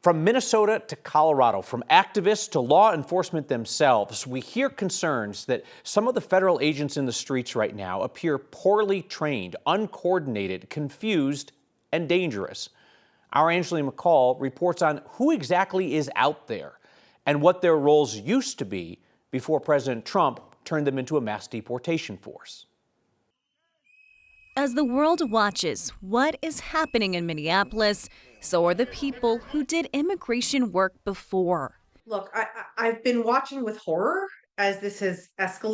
From Minnesota to Colorado, from activists to law enforcement themselves, we hear concerns that some of the federal agents in the streets right now appear poorly trained, uncoordinated, confused, and dangerous. Our Angeline McCall reports on who exactly is out there and what their roles used to be before President Trump turned them into a mass deportation force. As the world watches what is happening in Minneapolis, so are the people who did immigration work before. Look, I've been watching with horror as this has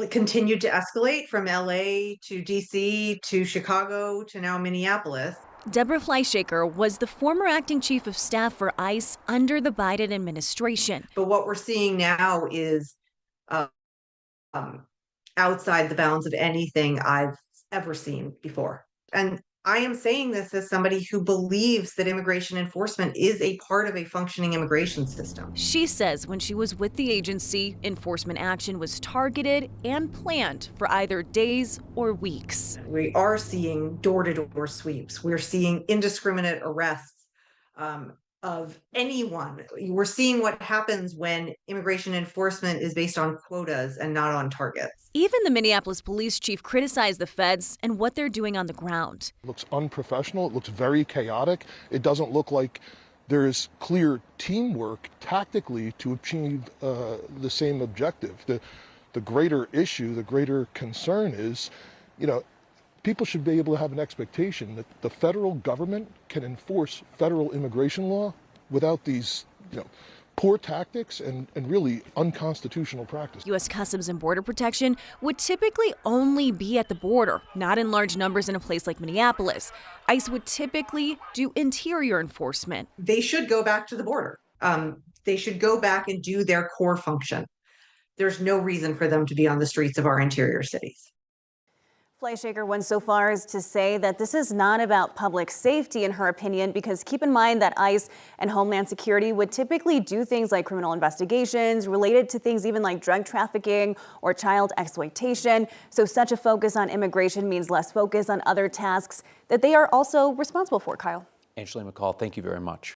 continued to escalate from LA to DC to Chicago to now Minneapolis. Deborah Fleischaker was the former acting chief of staff for ICE under the Biden administration. But what we're seeing now is um, outside the bounds of anything I've ever seen before. And I am saying this as somebody who believes that immigration enforcement is a part of a functioning immigration system. She says when she was with the agency, enforcement action was targeted and planned for either days or weeks. We are seeing door-to-door sweeps. We're seeing indiscriminate arrests of anyone. We're seeing what happens when immigration enforcement is based on quotas and not on targets. Even the Minneapolis police chief criticized the feds and what they're doing on the ground. It looks unprofessional. It looks very chaotic. It doesn't look like there is clear teamwork tactically to achieve the same objective. The greater issue, the greater concern is, people should be able to have an expectation that the federal government can enforce federal immigration law without these, poor tactics and really unconstitutional practices. U.S. Customs and Border Protection would typically only be at the border, not in large numbers in a place like Minneapolis. ICE would typically do interior enforcement. They should go back to the border. They should go back and do their core function. There's no reason for them to be on the streets of our interior cities. Fleischaker went so far as to say that this is not about public safety, in her opinion, because keep in mind that ICE and Homeland Security would typically do things like criminal investigations related to things even like drug trafficking or child exploitation. So such a focus on immigration means less focus on other tasks that they are also responsible for, Kyle. Angeline McCall, thank you very much.